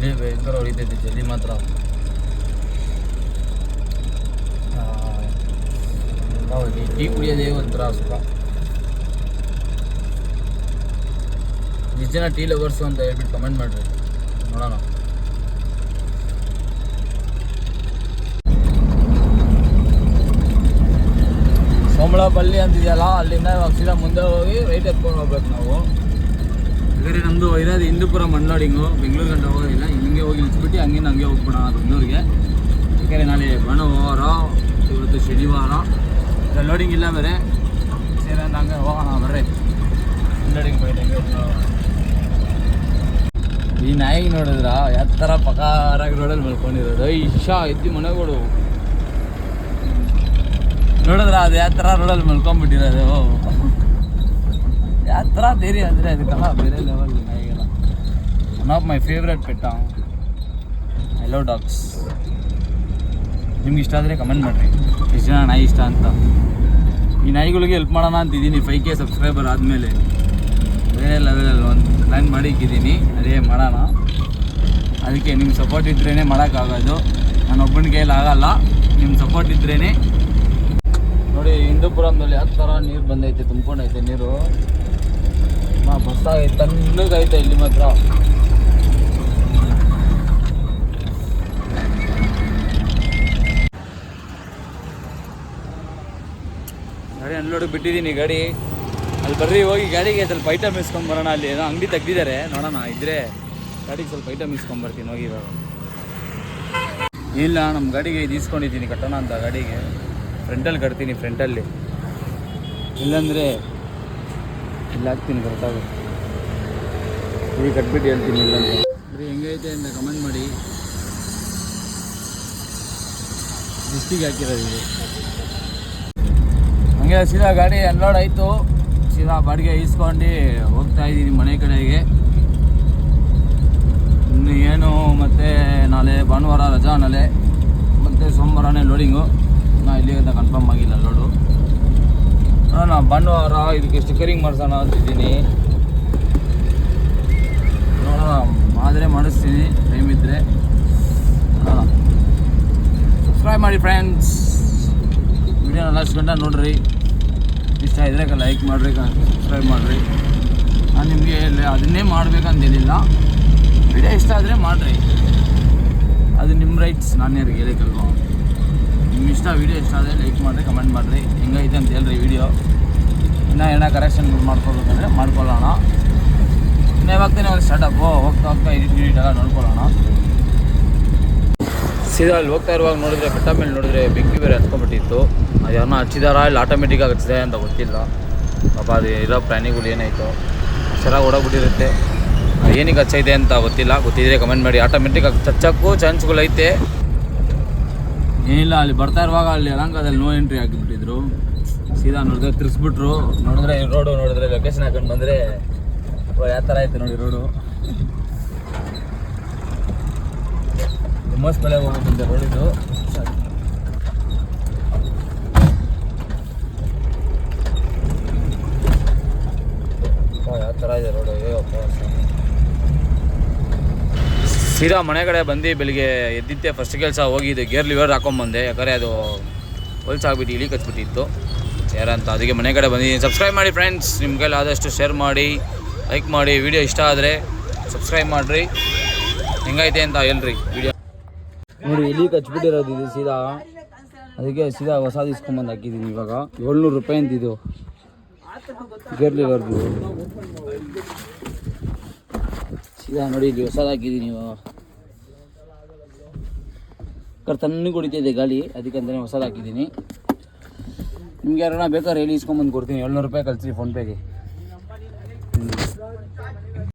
ಚಳಿ ಭಯಂಕರ ಹೊಡಿತೈತೆ ಚಳಿ ಮಾತ್ರ. ಟೀ ಕುಡಿಯೋದೇ ಒಂಥರ ಸುಖ. ಇಷ್ಟು ಜನ ಟೀ ಲವರ್ಸು ಅಂತ ಹೇಳ್ಬಿಟ್ಟು ಕಮೆಂಟ್ ಮಾಡಿರಿ ನೋಡೋಣ. ಸೋಮಳಪಲ್ಲಿ ಅಂತಿದೆಯಲ್ಲ, ಅಲ್ಲಿಂದ ಇವಾಗ ಸೀದಾ ಮುಂದೆ ಹೋಗಿ ರೈಟ್ ಎತ್ಕೊಂಡು ಹೋಗ್ಬೇಕು ನಾವು. ಬೇರೆ ನಮ್ಮದು ಇರೋದು ಹಿಂದೂಪುರ ಮನ್ಲೋಡಿಂಗು, ಬೆಂಗಳೂರು ಗಂಟೆ ಹೋಗೋದಿಲ್ಲ. ಹಿಂಗೆ ಹೋಗಿ ನಿಲ್ಸ್ಬಿಟ್ಟು ಹಂಗೆ ಹೋಗ್ಬಿಡೋಣ ಬೆಂಗಳೂರಿಗೆ. ಯಾಕೆಂದರೆ ನಾಳೆ ಭಾನುವಾರ, ಇವತ್ತು ಶನಿವಾರ, ಲೋಡಿಂಗ್ ಇಲ್ಲ ಬೇರೆ. ಸೇರಿ ಅಂತ ಹಂಗೆ ಹೋಗೋಣ ಬರ್ರಿ. ಲೋಡಿಂಗ್ ಬೈಟ್ ಈ ನಾಯಿಗೆ ನೋಡಿದ್ರ ಯಾವ ಥರ ಪಕಾರಾಗಿ ರೋಡಲ್ಲಿ ಮಲ್ಕೊಂಡಿರೋದು. ಇಶಾ ಎತ್ತಿ ಮನೆಗಳು ನೋಡಿದ್ರ ಅದು ಯಾವ ಥರ ರೋಡಲ್ಲಿ ಮಲ್ಕೊಂಡ್ಬಿಟ್ಟಿರೋದು. ಯಾವ ಥರ ಧೈರ್ಯ ಅಂದರೆ ಅದಕ್ಕೆಲ್ಲ ಬೇರೆ ಲೆವೆಲ್ ನಾಯಿಗೆಲ್ಲ. ಒನ್ ಆಫ್ ಮೈ ಫೇವ್ರೆಟ್ ಪೆಟ್ಟ. I love dogs. ನಿಮ್ಗೆ ಇಷ್ಟ ಆದರೆ ಕಮೆಂಟ್ ಮಾಡಿರಿ ಎಷ್ಟು ಜನ ನಾಯಿ ಇಷ್ಟ ಅಂತ. ಈ ನಾಯಿಗಳಿಗೆ ಹೆಲ್ಪ್ ಮಾಡೋಣ ಅಂತಿದ್ದೀನಿ 5K ಸಬ್ಸ್ಕ್ರೈಬರ್ ಆದಮೇಲೆ. ಬೇರೆ ಲೆವೆಲಲ್ಲಿ ಒಂದು ಪ್ಲ್ಯಾನ್ ಮಾಡಿಕ್ಕಿದ್ದೀನಿ, ಅದೇ ಮಾಡೋಣ. ಅದಕ್ಕೆ ನಿಮ್ಮ ಸಪೋರ್ಟ್ ಇದ್ರೇ ಮಾಡೋಕ್ಕಾಗೋದು. ನಾನು ಒಬ್ಬನ ಕೈಯಲ್ಲಿ ಆಗೋಲ್ಲ, ನಿಮ್ಮ ಸಪೋರ್ಟ್ ಇದ್ರೇ. ನೋಡಿ ಹಿಂದೂಪುರದಲ್ಲಿ ಯಾವ ಥರ ನೀರು ಬಂದೈತೆ, ತುಂಬ್ಕೊಂಡೈತೆ ನೀರು. ಬಸ್ಸಾಗೈತೆ, ತಣ್ಣಗೈತೆ ಇಲ್ಲಿ ಮಾತ್ರ. ಗಾಡಿ ಅನ್ಲೋಡ್ ಬಿಟ್ಟಿದ್ದೀನಿ. ಗಾಡಿ ಅಲ್ಲಿ ಬರ್ರಿ, ಹೋಗಿ ಗಾಡಿಗೆ ಸ್ವಲ್ಪ ಐಟಮ್ ಇಸ್ಕೊಂಬರೋಣ. ಅಲ್ಲಿ ಏನೋ ಅಂಗಡಿ ತೆಗ್ದಿದ್ದಾರೆ, ನೋಡೋಣ ಇದ್ದರೆ ಗಾಡಿಗೆ ಸ್ವಲ್ಪ ಐಟಮ್ ಇಸ್ಕೊಂಬರ್ತೀನಿ ಹೋಗಿ. ಇವಾಗ ಇಲ್ಲ, ನಮ್ಮ ಗಾಡಿಗೆ ಇದು ಇಸ್ಕೊಂಡಿದ್ದೀನಿ ಕಟ್ಟೋಣ ಅಂತ. ಗಾಡಿಗೆ ಫ್ರಂಟಲ್ಲಿ ಕಟ್ತೀನಿ, ಫ್ರಂಟಲ್ಲಿ. ಇಲ್ಲಾಂದರೆ ಇಲ್ಲಿ ಹಾಕ್ತೀನಿ ಕರೆಕ್ಟಾಗುತ್ತೆ. ಈಗ ಕಟ್ಬಿಟ್ಟು ಹೇಳ್ತೀನಿ. ಇಲ್ಲಾಂದರೆ ಬರೀ ಹೆಂಗೈತೆ ಅಂತ ಕಮೆಂಟ್ ಮಾಡಿ. ಡಿಸ್ಟಿಗೆ ಹಾಕಿರೋದು ಇದು. ಹಂಗೆ ಸೀದಾ ಗಾಡಿ ಅನ್ಲೋಡ್ ಆಯಿತು. ಸೀದಾ ಬಾಡಿಗೆ ಈಸ್ಕೊಂಡು ಹೋಗ್ತಾ ಇದ್ದೀನಿ ಮನೆ ಕಡೆಗೆ. ಇನ್ನು ಏನು ಮತ್ತು ನಾಳೆ ಭಾನುವಾರ ರಜಾ, ನಾಳೆ ಮತ್ತು ಸೋಮವಾರನೇ ಲೋಡಿಂಗು. ನಾ ಇಲ್ಲಿಗೆ ಕನ್ಫರ್ಮ್ ಆಗಿಲ್ಲ ಲೋಡು. ನೋಡೋಣ ಭಾನುವಾರ ಇದಕ್ಕೆ ಸ್ಟಿಕ್ಕರಿಂಗ್ ಮಾಡಿಸೋಣ ಅಂತಿದ್ದೀನಿ. ನೋಡೋಣ ಆದರೆ ಮಾಡಿಸ್ತೀನಿ ಟೈಮ್ ಇದ್ದರೆ. ನೋಡೋಣ. ಸಬ್ಸ್ಕ್ರೈಬ್ ಮಾಡಿ ಫ್ರೆಂಡ್ಸ್. ವಿಡಿಯೋನ ಲಾಸ್ಟ್ ಗಂಟೆ ನೋಡಿರಿ. ಇಷ್ಟ ಇದ್ದರೆ ಲೈಕ್ ಮಾಡಿರಿ, ಸಬ್ಸ್ಕ್ರೈಬ್ ಮಾಡಿರಿ. ನಾನು ನಿಮಗೆ ಅದನ್ನೇ ಮಾಡಬೇಕಂತೇನಿಲ್ಲ. ವಿಡಿಯೋ ಇಷ್ಟ ಆದರೆ ಮಾಡಿರಿ, ಅದು ನಿಮ್ಮ ರೈಟ್ಸ್. ನಾನು ಯಾರಿಗೆ ಹೇಳಿಕಲ್ವ. ನಿಮ್ಗೆ ಇಷ್ಟ ವಿಡಿಯೋ ಇಷ್ಟ ಆದರೆ ಲೈಕ್ ಮಾಡಿರಿ, ಕಮೆಂಟ್ ಮಾಡಿರಿ. ಹೆಂಗೈತೆ ಅಂತ ಹೇಳ್ರಿ ವಿಡಿಯೋ. ಇನ್ನೂ ಏನೋ ಕರೆಕ್ಷನ್ಗಳು ಮಾಡ್ಕೊಳ್ಬೇಕಂದ್ರೆ ಮಾಡ್ಕೊಳ್ಳೋಣ. ಇನ್ನೂ ಯಾವಾಗ್ತಾನೆ ಅವ್ರು ಸ್ಟಾರ್ಟಪ್ಪು ಹೋಗ್ತಾ ಎಡಿಟ್ ಎಲ್ಲ ನೋಡ್ಕೊಳ್ಳೋಣ. ಸೀದಾ ಅಲ್ಲಿ ಹೋಗ್ತಾ ಇರುವಾಗ ನೋಡಿದ್ರೆ ಬೆಟ್ಟ ಮೇಲೆ ನೋಡಿದ್ರೆ ಬೆಂಕಿ ಬೇರೆ ಹತ್ಕೊಂಡ್ಬಿಟ್ಟಿತ್ತು. ಅದು ಯಾರನ್ನ ಹಚ್ಚಿದಾರಾ ಇಲ್ಲ ಆಟೋಮೆಟಿಕ್ಕಾಗಿ ಹಚ್ಚಿದೆ ಅಂತ ಗೊತ್ತಿಲ್ಲ. ಪಾಪ ಅದು ಇರೋ ಪ್ರಾಣಿಗಳು ಏನಾಯಿತು ಚೆನ್ನಾಗಿ ಓಡೋಗ್ಬಿಟ್ಟಿರುತ್ತೆ. ಏನಕ್ಕೆ ಹಚ್ಚೈತೆ ಅಂತ ಗೊತ್ತಿಲ್ಲ. ಗೊತ್ತಿದ್ರೆ ಕಮೆಂಟ್ ಮಾಡಿ. ಆಟೋಮೆಟಿಕ್ಕಾಗಿ ಚಚ್ಚಕ್ಕೂ ಚಾನ್ಸ್ಗಳೈತೆ. ಏನಿಲ್ಲ, ಅಲ್ಲಿ ಬರ್ತಾ ಇರುವಾಗ ಅಲ್ಲಿ ಯಲಹಂಕದಲ್ಲಿ ನೋ ಎಂಟ್ರಿ ಹಾಕಿಬಿಟ್ಟಿದ್ರು. ಸೀದಾ ನೋಡಿದ್ರೆ ತಿರ್ಸ್ಬಿಟ್ರು. ನೋಡಿದ್ರೆ ರೋಡು ನೋಡಿದ್ರೆ ಲೊಕೇಶನ್ ಹಾಕೊಂಡು ಬಂದರೆ ಯಾವ ಥರ ಐತೆ ನೋಡಿ ರೋಡು. ಮಸ್ತ್ ಬೆಳೆ ಹೋಗ್ಬೇಕಂತೆ ರೋಡಿದ್ದು. ಯಾವ ಥರ ಇದೆ ರೋಡು. ಸೀದಾ ಮನೆ ಕಡೆ ಬಂದು ಬೆಳಿಗ್ಗೆ ಎದ್ದಿದ್ದೆ ಫಸ್ಟ್ ಕೆಲಸ ಹೋಗಿದ್ದು ಗೇರ್ ಲಿವರ್ ಹಾಕೊಂಬಂದೆ. ಯಾಕಂದರೆ ಅದು ಹೊಲ್ಸಾಗ್ಬಿಟ್ಟು ಇಳಿ ಕಚ್ಬಿಟ್ಟಿತ್ತು ಯಾರಂತ. ಅದಕ್ಕೆ ಮನೆ ಕಡೆ ಬಂದಿದ್ದೀನಿ. ಸಬ್ಸ್ಕ್ರೈಬ್ ಮಾಡಿ ಫ್ರೆಂಡ್ಸ್. ನಿಮ್ಮ ಕೈಲಿ ಆದಷ್ಟು ಶೇರ್ ಮಾಡಿ, ಲೈಕ್ ಮಾಡಿ. ವಿಡಿಯೋ ಇಷ್ಟ ಆದರೆ ಸಬ್ಸ್ಕ್ರೈಬ್ ಮಾಡಿರಿ. ಹೆಂಗೈತೆ ಅಂತ ಹೇಳ್ರಿ ವಿಡಿಯೋ. ನೋಡಿ ಇಲಿ ಕಚ್ಬಿಟ್ಟಿರೋದು ಇದು ಸೀದಾ. ಅದಕ್ಕೆ ಸೀದಾ ಹೊಸದು ಇಸ್ಕೊಂಬಂದು ಹಾಕಿದ್ದೀನಿ. ಇವಾಗ 700 ರೂಪಾಯಿ ಅಂತಿದ್ದು ಗೇರ್ ಲಿವರ್ದು. ಸೀದಾ ನೋಡಿ ಇಲ್ಲಿ ಹೊಸದು ಹಾಕಿದ್ದೀನಿ. ಇವಾಗ ತಣ್ಣಗೆ ಹೊಡಿತಿದೆ ಗಾಳಿ, ಅದಕ್ಕಂತಲೇ ಹೊಸದು ಹಾಕಿದ್ದೀನಿ. ನಿಮ್ಗೆ ಯಾರನ್ನ ಬೇಕಾದ್ರೆ ಹೇಳಿ ಇಸ್ಕೊಂಬಂದು ಕೊಡ್ತೀನಿ. 700 ರೂಪಾಯಿ ಕಳಿಸಿ ಫೋನ್ಪೇಗೆ.